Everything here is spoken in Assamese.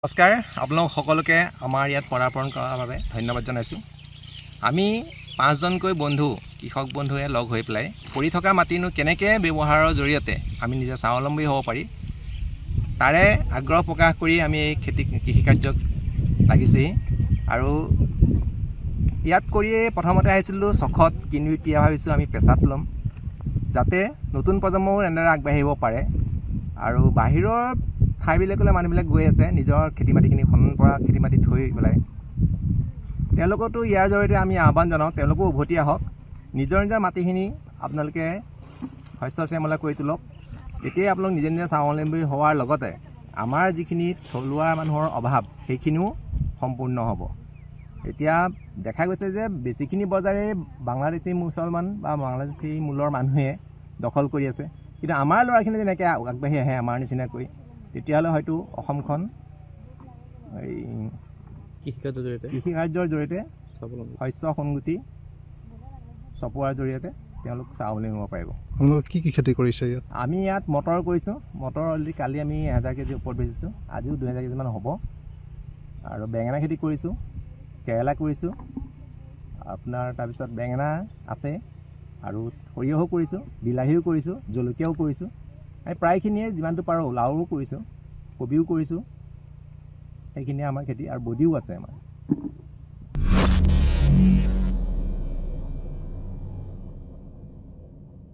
নমস্কাৰ আপোনালোক সকলোকে আমাৰ ইয়াত পদাৰ্পণ কৰাৰ বাবে ধন্যবাদ জনাইছোঁ। আমি 5জনকৈ বন্ধু কৃষক বন্ধুৱে লগ হৈ পেলাই পৰি থকা মাটিনো কেনেকৈ ব্যৱহাৰৰ জৰিয়তে আমি নিজে স্বাৱলম্বী হ'ব পাৰি তাৰে আগ্ৰহ প্ৰকাশ কৰি আমি এই কৃষি কাৰ্যত লাগিছেই। আৰু ইয়াত কৰিয়ে প্ৰথমতে আহিছিলোঁ চখত, কিন্তু এতিয়া ভাবিছোঁ আমি পেচাত ল'ম যাতে নতুন প্ৰজন্মও এনেদৰে আগবাঢ়িব পাৰে। আৰু বাহিৰৰ ঠাইবিলাকলৈ মানুহবিলাক গৈ আছে নিজৰ খেতি মাটিখিনি খনন কৰা খেতি মাটি থৈ পেলাই, তেওঁলোকতো ইয়াৰ জৰিয়তে আমি আহ্বান জনাওঁ তেওঁলোকো উভতি আহক, নিজৰ নিজৰ মাটিখিনি আপোনালোকে শস্য শ্যামলা কৰি তোলক। তেতিয়াই আপোনালোক নিজে নিজে স্বাৱলম্বী হোৱাৰ লগতে আমাৰ যিখিনি থলুৱা মানুহৰ অভাৱ সেইখিনিও সম্পূৰ্ণ হ'ব। এতিয়া দেখা গৈছে যে বেছিখিনি বজাৰে বাংলাদেশী মুছলমান বা বাংলাদেশী মূলৰ মানুহে দখল কৰি আছে, কিন্তু আমাৰ ল'ৰাখিনি যেনেকৈ আগবাঢ়ি আহে আমাৰ নিচিনাকৈ, তেতিয়াহ'লে হয়তো অসমখন এই কৃষি কাৰ্যৰ জৰিয়তে শস্য সংগতি চপোৱাৰ জৰিয়তে তেওঁলোক স্বাৱলম্বী হ'ব পাৰিব। কি কি খেতি কৰিছে ইয়াত? আমি ইয়াত মটৰ কৰিছোঁ। মটৰ অলৰেডি কালি আমি 1000 কেজি ওপৰত বেচিছোঁ, আজিও 2000 কেজিমান হ'ব। আৰু বেঙেনা খেতি কৰিছোঁ, কেৰেলা কৰিছোঁ, আপোনাৰ তাৰপিছত বেঙেনা আছে আৰু সৰিয়হো কৰিছোঁ, বিলাহীও কৰিছোঁ, জলকীয়াও কৰিছোঁ। আমি প্ৰায়খিনিয়ে যিমানটো পাৰোঁ লাওও কৰিছোঁ, কবিও কৰিছোঁ। সেইখিনিয়ে আমাৰ খেতি আৰু বডিও আছে আমাৰ।